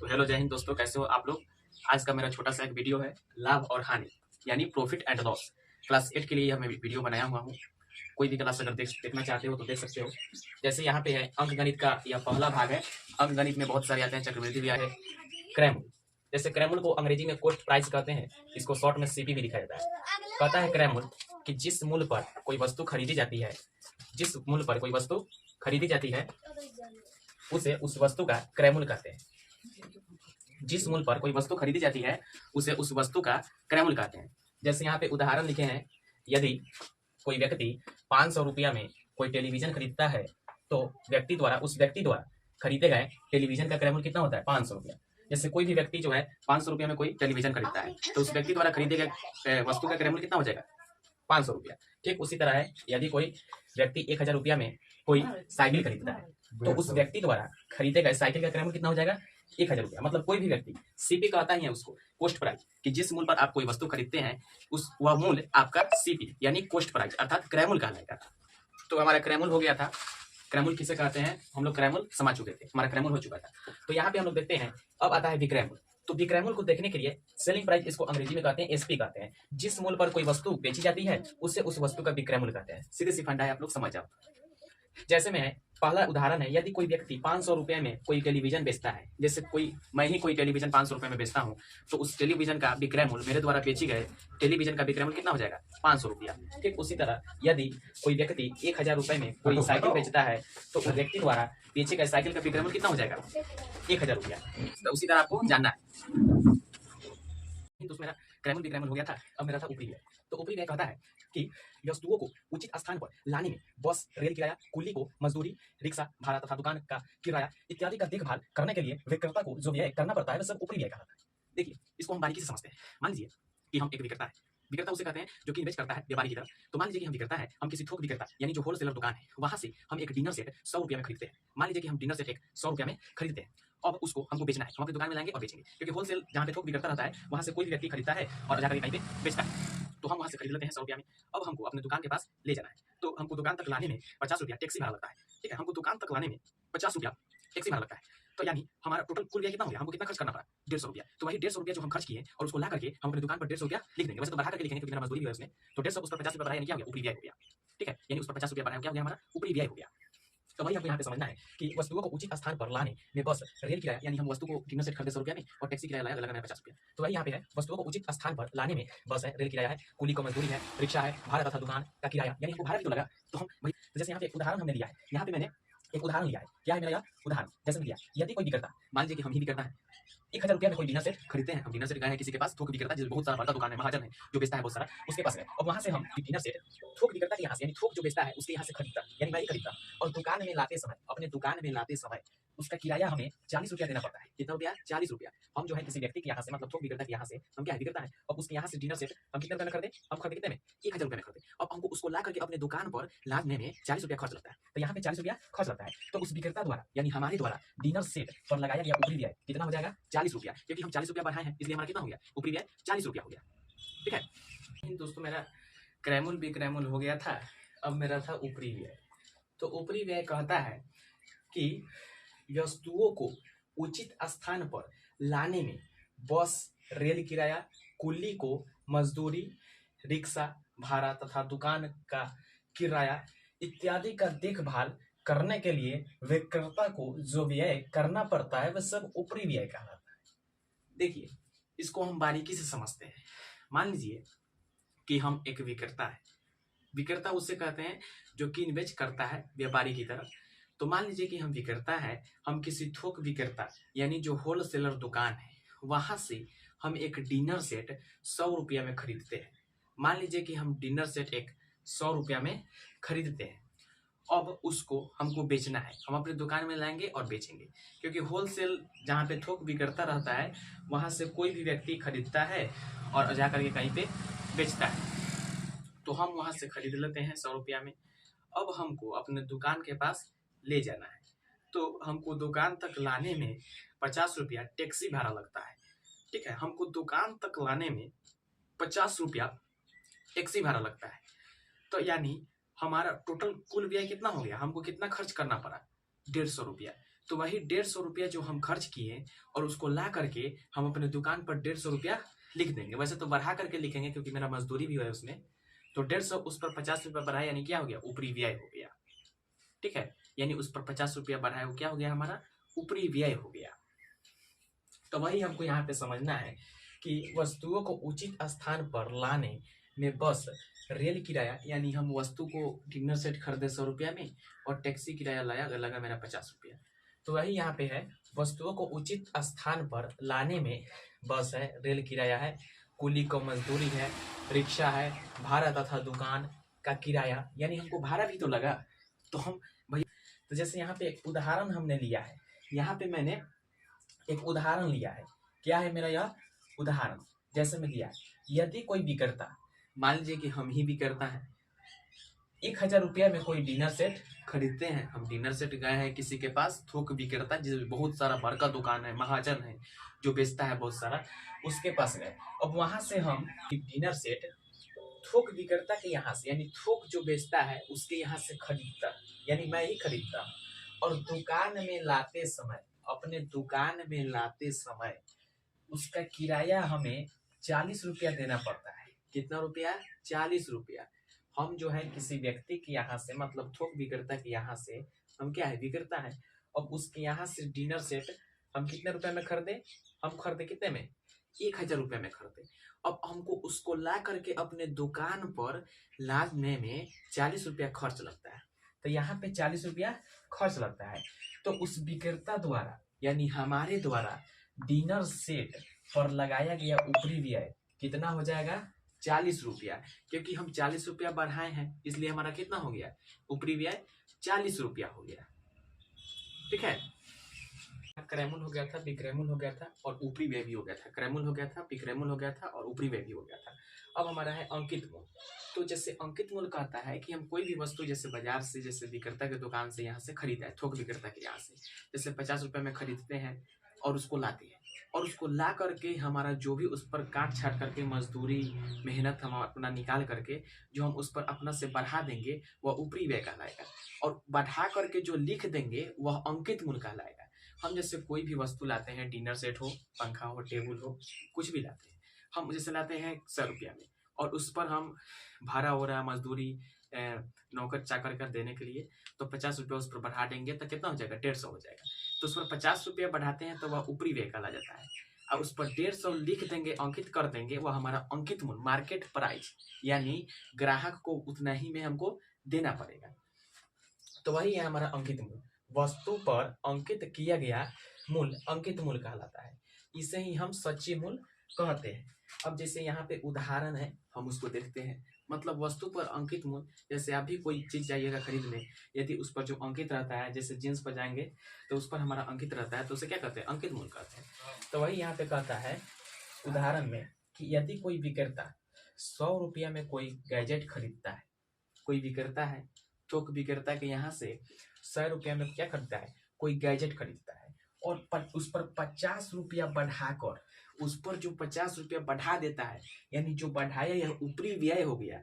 तो हेलो जय हिंद दोस्तों, कैसे हो आप लोग। आज का मेरा छोटा सा एक वीडियो है लाभ और हानि यानी प्रॉफिट एंड लॉस। क्लास 8 के लिए यह मैं वीडियो बनाया हुआ हूँ। कोई भी क्लास अगर देखना चाहते हो तो देख सकते हो। जैसे यहाँ पे है अंक गणित का यह पहला भाग है। अंक गणित में बहुत सारे आते हैं, चक्रवृद्धि भी आए, क्रैमूल। जैसे क्रैमूल को अंग्रेजी में कॉस्ट प्राइस कहते हैं, इसको शॉर्ट में सीपी भी लिखा जाता है। कहता है क्रैमूल कि जिस मूल्य पर कोई वस्तु खरीदी जाती है, जिस मूल्य पर कोई वस्तु खरीदी जाती है उसे उस वस्तु का क्रैमूल कहते हैं। जिस मूल्य पर कोई वस्तु खरीदी जाती है उसे उस वस्तु का क्रय कहते हैं। जैसे यहाँ पे उदाहरण लिखे हैं, यदि कोई व्यक्ति 500 रुपया में कोई टेलीविजन खरीदता है तो उस व्यक्ति द्वारा खरीदे गए टेलीविजन का क्रय कितना होता है, 500 रुपया। जैसे कोई भी व्यक्ति जो है 500 रुपया में कोई टेलीविजन खरीदता है तो उस व्यक्ति द्वारा खरीदे गए वस्तु का क्रय कितना हो जाएगा, 500 रुपया। ठीक उसी तरह है, यदि कोई व्यक्ति 1000 रुपया में कोई साइकिल खरीदता है तो उस व्यक्ति द्वारा खरीदे गए साइकिल का क्रय कितना हो जाएगा, 1000 रुपया। मतलब कोई भी व्यक्ति सीपी कहता ही है उसको, कॉस्ट प्राइस, कि जिस मूल्य पर आप कोई वस्तु खरीदते हैं उस वह मूल्य आपका सीपी यानी कॉस्ट प्राइस अर्थात क्रय मूल्य कहलाएगा। तो हमारा क्रय मूल्य हो गया था। क्रय मूल्य किसे कहते हैं, हम लोग क्रय मूल्य समझ चुके थे, हमारा क्रय मूल्य हो चुका था। तो यहाँ पे हम लोग देखते हैं, अब आता है विक्रय मूल्य। तो विक्रय मूल्य को देखने के लिए सेलिंग प्राइस, इसको अंग्रेजी में कहते हैं एसपी कहते हैं। जिस मूल्य पर कोई वस्तु बेची जाती है उससे उस वस्तु का विक्रय मूल्य कहते हैं। सीधे सी फंडा है, आप लोग समझ जाओ। जैसे में पहला उदाहरण है, यदि कोई व्यक्ति 500 रुपए में कोई टेलीविजन बेचता है, जैसे मैं ही कोई टेलीविजन 500 रुपए में बेचता हूँ, तो उस टेलीविजन का विक्रय मूल्य, मेरे द्वारा बेची गए टेलीविजन का विक्रय मूल्य कितना हो जाएगा, 500 रुपया। ठीक उसी तरह यदि कोई व्यक्ति 1000 रुपए में कोई साइकिल बेचता है तो उस व्यक्ति द्वारा बेचे गए साइकिल का विक्रय मूल्य कितना हो जाएगा, 1000 रुपया। तो उसी तरह आपको जानना है। तो मेरा क्रय मूल्य विक्रय मूल्य हो गया था। अब मेरा था ऊपरी व्यय। तो ऊपरी व्यय कहता है कि वस्तुओं को उचित स्थान पर लाने में बस, रेल किराया, कुली को मजदूरी, रिक्शा भाड़ा तथा दुकान का किराया इत्यादि का देखभाल करने के लिए विक्रेता को जो व्यय करना पड़ता है वह सब ऊपरी व्यय कहलाता है। देखिए, इसको हम बारीकी से समझते हैं। मान लीजिए कि हम एक विक्रेता है, विक्रेता उसे कहते हैं जो कि इन्वेस्ट करता है व्यापारी की तरफ। तो मान लीजिए कि हम विक्रेता है, हम किसी थोक विक्रेता यानी जो होलसेलर दुकान है वहां से हम एक डिनर सेट 100 रुपया में खरीदते हैं। मान लीजिए कि हम डिनर सेट एक 100 रुपया में खरीदते हैं। अब उसको हमको बेचना है, हम अपनी दुकान में लाएंगे और बेचेंगे, क्योंकि होलसेल जहाँ पे थोक विक्रेता रहता है वहां से कोई भी व्यक्ति खरीदता है और जाकर कहीं पे बेचता है। तो हम वहां से खरीद लेते हैं 100 रुपया में। अब हमको अपने दुकान के पास ले जाना है, तो हमको दुकान तक लाने में 50 रुपया टैक्सी भाड़ा लगता है। ठीक है, हमको दुकान तक लाने में 50 रुपया टैक्सी भाड़ा लगता है। तो यानी हमारा टोटल कुल व्यय कितना हो गया, हमको कितना खर्च करना पड़ा, 150 रुपया। तो वही 150 रुपया जो हम खर्च किए और उसको ला करके हम अपनी दुकान पर 150 रुपया लिख देंगे। वैसे तो बढ़ा करके लिखेंगे क्योंकि मेरा मजदूरी भी है उसमें। तो 150 उस पर 50 रुपया बढ़ाया, यानी क्या हो गया, ऊपरी व्यय हो गया। ठीक है, यानी उस पर 50 रुपया बढ़ाया, क्या हो गया, हमारा ऊपरी व्यय हो गया। तो वही हमको यहाँ पे समझना है कि वस्तुओं को उचित स्थान पर लाने में बस, रेल किराया, यानी हम वस्तु को डिनर सेट खरीदे 100 रुपया में और टैक्सी किराया लाया लगाना है 50 रुपया। तो वही यहाँ पे है, वस्तुओं को उचित स्थान पर लाने में बस है, रेल किराया है, कुली को मजदूरी है, रिक्शा है, भाड़ा तथा दुकान का किराया, यानी हमको भाड़ा भी तो लगा। तो हम वही, जैसे यहाँ पे एक उदाहरण हमने लिया है, यहाँ पे मैंने एक उदाहरण लिया है। क्या है मेरा यह उदाहरण, जैसे लिया, यदि कोई विक्रेता, मान लीजिए कि हम ही विक्रेता है, 1000 रुपया में कोई डिनर सेट खरीदते हैं। हम डिनर सेट गए हैं किसी के पास, थोक विक्रेता जिस बहुत सारा बड़ा दुकान है, महाजन है जो बेचता है बहुत सारा, उसके पास गए और वहां से हम डिनर सेट थोक विक्रेता के यहाँ से, यानी थोक जो बेचता है उसके यहाँ से खरीदता, यानी मैं ही खरीदता। और दुकान में लाते समय, अपने दुकान में लाते समय उसका किराया हमें 40 रुपया देना पड़ता है। कितना रुपया, 40 रुपया। हम जो है किसी व्यक्ति के यहाँ से, मतलब थोक विक्रेता के यहाँ से, हम क्या है, विक्रेता है, और उसके यहाँ से डिनर सेट हम कितने रुपये में खरीदे, हम खरीदे कितने में, 1000 रुपये में खरीदे। अब हमको उसको ला करके अपने दुकान पर लादने में 40 रुपया खर्च लगता है। तो यहाँ पे 40 रुपया खर्च लगता है। तो उस विक्रेता द्वारा, यानी हमारे द्वारा डिनर सेट पर लगाया गया ऊपरी व्यय कितना हो जाएगा, 40 रुपया। क्योंकि हम 40 रुपया बढ़ाए हैं इसलिए हमारा कितना हो गया, ऊपरी व्यय 40 रुपया हो गया। ठीक है दोस्तों, मेरा क्रय मूल्य विक्रय मूल्य हो गया था। अब मेरा था ऊपरी व्यय। तो ऊपरी व्यय कहता है कि वस्तुओं को उचित स्थान पर लाने में बस, रेल किराया, कुली को मजदूरी, रिक्शा भाड़ा तथा दुकान का किराया इत्यादि का देखभाल करने के लिए विक्रेता को जो व्यय करना पड़ता है वह सब ऊपरी व्यय कहलाता है। देखिए, इसको हम बारीकी से समझते हैं। मान लीजिए कि हम एक विक्रेता है, विक्रेता उससे कहते हैं जो कि इन्वेस्ट करता है व्यापारी की तरफ। तो मान लीजिए कि हम विक्रेता है, हम किसी थोक विक्रेता यानी जो होलसेलर दुकान है वहां से हम एक डिनर सेट 100 रुपया में खरीदते हैं। मान लीजिए कि हम डिनर सेट एक 100 रुपया में खरीदते हैं। अब उसको हमको बेचना है, हम अपनी दुकान में लाएंगे और बेचेंगे, क्योंकि होलसेल जहाँ पे थोक विक्रेता रहता है वहां से कोई भी व्यक्ति खरीदता है और जाकर के कहीं पे बेचता है। तो हम वहां से खरीद लेते हैं 100 रुपया में। अब हमको अपने दुकान के पास ले जाना है, तो हमको दुकान तक लाने में 50 रुपया टैक्सी भाड़ा लगता है। ठीक है, हमको दुकान तक लाने में 50 रुपया टैक्सी भाड़ा लगता है। तो यानी हमारा टोटल कुल व्यय कितना हो गया, हमको कितना खर्च करना पड़ा, 150 रुपया। तो वही 150 रुपया जो हम खर्च किए और उसको ला करके हम अपने दुकान पर 150 रुपया लिख देंगे। वैसे तो बढ़ा करके लिखेंगे क्योंकि मेरा मजदूरी भी है उसमें। तो 150 उस पर 50 रुपया बढ़ाया, यानी क्या हो गया, ऊपरी व्यय हो गया। ठीक है, यानी उस पर 50 रुपया बढ़ाया, वो क्या हो गया, हमारा ऊपरी व्यय हो गया। तो वही हमको यहाँ पे समझना है कि वस्तुओं को उचित स्थान पर लाने में बस, रेल किराया, यानी हम वस्तु को डिनर सेट खरीदे 100 रुपया में और टैक्सी किराया लगा मेरा 50 रुपया। तो वही यहाँ पे है, वस्तुओं को उचित स्थान पर लाने में बस है, रेल किराया है, कुली को मजदूरी है, रिक्शा है, भाड़ा तथा दुकान का किराया, यानी हमको भाड़ा भी तो लगा। तो हम भाई, तो जैसे यहाँ पे एक उदाहरण हमने लिया है, यहाँ पे मैंने एक उदाहरण लिया है। क्या है मेरा यह उदाहरण, जैसे मैं दिया, यदि कोई विक्रेता, मान लीजिए कि हम ही विक्रेता हैं, 1000 रुपया में कोई डिनर सेट खरीदते हैं। हम डिनर सेट गए हैं किसी के पास, थोक विक्रेता जिसमें बहुत सारा बड़का दुकान है, महाजन है जो बेचता है बहुत सारा, उसके पास गए। अब वहां से हम डिनर सेट थोक विक्रेता के यहाँ से, यानी थोक जो बेचता है उसके यहाँ से खरीदता, यानी मैं ही खरीदता। और दुकान में लाते समय, अपने दुकान में लाते समय उसका किराया हमें 40 रुपया देना पड़ता है। कितना रुपया, 40 रुपया। हम जो है किसी व्यक्ति के यहाँ से, मतलब थोक विक्रेता के यहाँ से, हम क्या है, विक्रेता है। अब उसके यहाँ से डिनर सेट हम कितने रुपए में खरीदे, हम खरीदे कितने में, 1000 रुपये में खरीदे। अब हमको उसको ला करके अपने दुकान पर लाने में 40 रुपया खर्च लगता है। तो यहाँ पे 40 रुपया खर्च लगता है। तो उस विक्रेता द्वारा, यानी हमारे द्वारा डिनर सेट पर लगाया गया ऊपरी व्यय कितना हो जाएगा, 40 रुपया। क्योंकि हम 40 रुपया बढ़ाए हैं, इसलिए हमारा कितना हो गया, ऊपरी व्यय 40 रुपया हो गया। ठीक है, क्रैमुल हो गया था, विक्रैमुल हो गया था और ऊपरी व्यय भी हो गया था। क्रैमुल हो गया था, विक्रैमुल हो गया था और ऊपरी व्यय भी हो गया था। अब हमारा है अंकित मूल। तो जैसे अंकित मूल कहता है कि हम कोई भी वस्तु जैसे बाजार से, जैसे विक्रेता की दुकान से यहाँ से खरीदा है, थोक विक्रेता के यहाँ से, जैसे 50 रुपये में खरीदते हैं और उसको लाते हैं, और उसको ला करके हमारा जो भी उस पर काट छाट करके मजदूरी मेहनत हम अपना निकाल करके जो हम उस पर अपना से बढ़ा देंगे वह ऊपरी व्यय कहलाएगा, और बढ़ा करके जो लिख देंगे वह अंकित मूल कहलाएगा। हम जैसे कोई भी वस्तु लाते हैं, डिनर सेट हो, पंखा हो, टेबल हो, कुछ भी लाते हैं, हम जैसे लाते हैं 100 रुपया में, और उस पर हम भाड़ा हो रहा, मजदूरी, नौकर चाकर कर देने के लिए, तो 50 रुपया उस पर बढ़ा देंगे तो कितना हो जाएगा, 150 हो जाएगा। तो उस पर 50 रुपया बढ़ाते हैं तो वह ऊपरी व्यय कहला जाता है। अब उस पर 150 लिख देंगे, अंकित कर देंगे, वह हमारा अंकित मूल्य, मार्केट प्राइस, यानी ग्राहक को उतना ही में हमको देना पड़ेगा। तो वही है हमारा अंकित मूल्य। वस्तु पर अंकित किया गया मूल्य अंकित मूल्य कहलाता है। इसे ही हम सच्ची मूल्य कहते हैं। अब जैसे यहाँ पे उदाहरण है, हम उसको देखते हैं। मतलब वस्तु पर अंकित मूल्य, जैसे आप भी कोई चीज जाइएगा खरीदने, यदि उस पर जो अंकित रहता है, जैसे जींस पर जाएंगे तो उस पर हमारा अंकित रहता है, तो उसे क्या कहते हैं, अंकित मूल्य कहते हैं। तो वही यहाँ पे कहता है उदाहरण में कि यदि कोई विक्रेता 100 रुपया में कोई गैजेट खरीदता है, कोई विक्रेता है, थोक विक्रेता के यहाँ से 100 रुपया में क्या खरीदता है, कोई गैजेट खरीदता है, और उस पर 50 रुपया बढ़ाकर, उस पर जो 50 रुपया बढ़ा देता है, यानी जो बढ़ाया यह ऊपरी व्यय हो गया,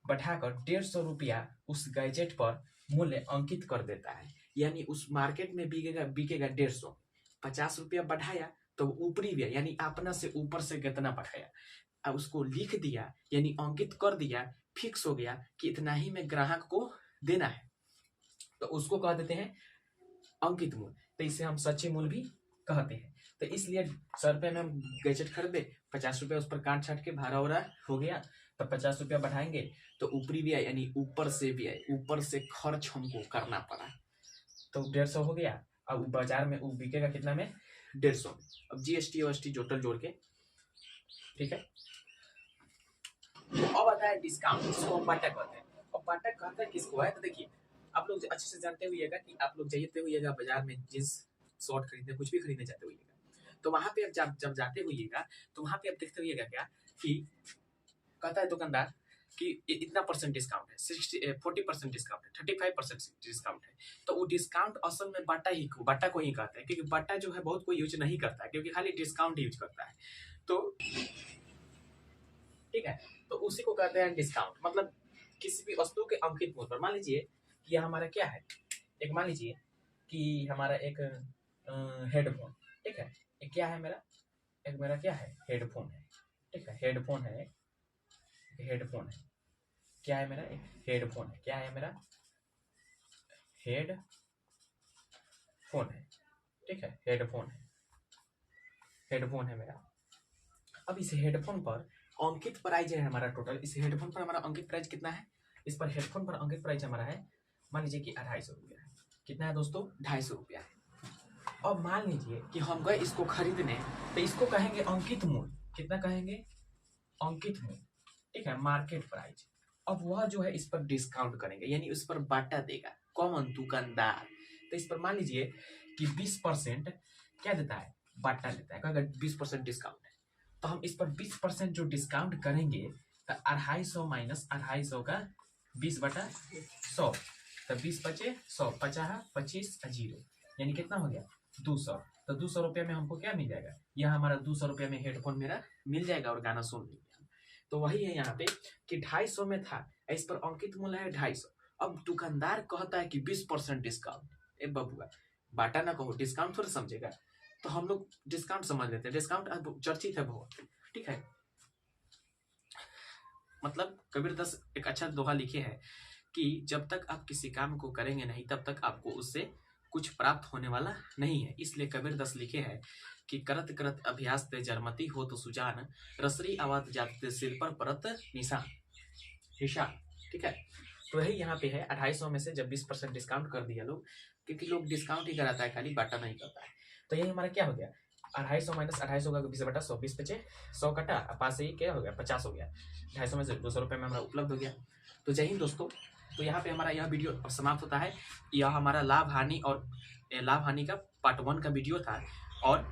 बढ़ाकर 150 रुपया उस गैजेट पर मूल्य अंकित कर देता है। यानी उस मार्केट में बिकेगा 150, 50 रुपया बढ़ाया तो ऊपरी व्यय, यानी अपना से ऊपर से कितना बढ़ाया, अब उसको लिख दिया, यानी अंकित कर दिया, फिक्स हो गया कि इतना ही में ग्राहक को देना है, तो उसको कह देते हैं अंकित मूल्य। तो इसे हम सच्चे मूल्य भी कहते हैं। तो इसलिए 100 रुपये में हम गैजेट खरीदे, 50 रुपया उस पर काट छाट के भाड़ा वाड़ा हो गया, तो 50 रुपया बढ़ाएंगे तो ऊपरी व्यय, यानी ऊपर से व्यय, ऊपर से खर्च हमको करना पड़ा, तो 150 हो गया। अब बाजार में वो बिकेगा कितना में, 150 में। अब जीएसटी ओएसटी टोटल जोड़ के, ठीक है। अब आता है डिस्काउंट, जिसको हम बाटा कहते हैं। और बाटा कहता है किसको है, तो देखिए आप लोग अच्छे से जानते हुएगा कि आप लोग जाते हुएगा बाजार में, जींस शॉर्ट खरीदने, कुछ भी खरीदने जाते हुएगा, तो वहां पे आप जब जाते हुएगा तो वहां पे आप देखते हुएगा क्या कि कहता है दुकानदार कि इतना परसेंट डिस्काउंट है, 40% डिस्काउंट है, 35% डिस्काउंट है। तो वो डिस्काउंट असल में बाटा को ही कहते हैं, क्योंकि बाटा जो है बहुत कोई यूज नहीं करता है, क्योंकि खाली डिस्काउंट यूज करता है। तो ठीक है, तो उसी को कहते हैं डिस्काउंट। मतलब किसी भी वस्तु के अंकित मूल्य पर, मान लीजिए कि यह हमारा क्या है, एक मान लीजिए कि हमारा एक हेडफोन, ठीक है, एक क्या है मेरा, एक मेरा क्या है, हेडफोन है, ठीक है, हेडफोन है, हेडफोन है, क्या है मेरा, एक हेडफोन है, क्या है मेरा, हेडफोन है, ठीक है, हेडफोन है, हेडफोन है मेरा। अब इस हेडफोन पर अंकित प्राइस है हमारा टोटल, इस हेडफोन पर हमारा अंकित प्राइस कितना है, इस पर हेडफोन पर अंकित प्राइस हमारा है, मान लीजिए कि 250 रुपया है। कितना है दोस्तों, 250 रुपया है। अब मान लीजिए कि हम गए इसको खरीदने, तो इसको कहेंगे अंकित मूल्य, कितना कहेंगे, अंकित मूल्य, ठीक है, मार्केट प्राइस। अब वह जो है इस पर डिस्काउंट करेंगे, यानी उस पर बाटा देगा कौन, दुकानदार। तो इस पर मान लीजिए कि 20% क्या देता है, बाटा देता है, अगर 20% डिस्काउंट है, तो हम इस पर 20% जो डिस्काउंट करेंगे, तो 250 माइनस 250 का 20/100, तो 20 बचे 100, 50 25 जीरो, यानी कितना हो गया, 200। तो 200 रुपये में हमको क्या मिल जाएगा, यह हमारा 200 रुपये में हेडफोन मेरा मिल जाएगा और गाना सुन लेंगे। तो वही है यहाँ पे कि 250 में था, इस पर अंकित मूल्य है 250। अब दुकानदार कहता है कि 20% डिस्काउंट, ए बबुआ बाटा ना कहो, डिस्काउंट थोड़ा समझेगा, तो हम लोग डिस्काउंट समझ लेते हैं, डिस्काउंट चर्चित है बहुत, ठीक है। मतलब कबीर दास एक अच्छा दोहा लिखे है कि जब तक आप किसी काम को करेंगे नहीं, तब तक आपको उससे कुछ प्राप्त होने वाला नहीं है। इसलिए कबीर दास लिखे हैं कि करत करत अभ्यास ते जरमती हो तो सुजान, रसरी आवाज जाते सिर पर परत निशान, ठीक है। तो यही यहाँ पे है, 250 में से जब 20% डिस्काउंट कर दिया लोग, क्योंकि लोग डिस्काउंट ही कराता है, खाली बाटा नहीं करता है। तो यही हमारा क्या हो गया, 250 माइनस 250 का 20/100, 20 बचे 100 कटा, पास से ही क्या हो गया, 50 हो गया, 250 में से 200 रुपये में हमारा उपलब्ध हो गया। तो जय हिंद दोस्तों। तो यहाँ पे हमारा यह वीडियो अब समाप्त होता है। यह हमारा लाभ हानि का पार्ट 1 का वीडियो था, और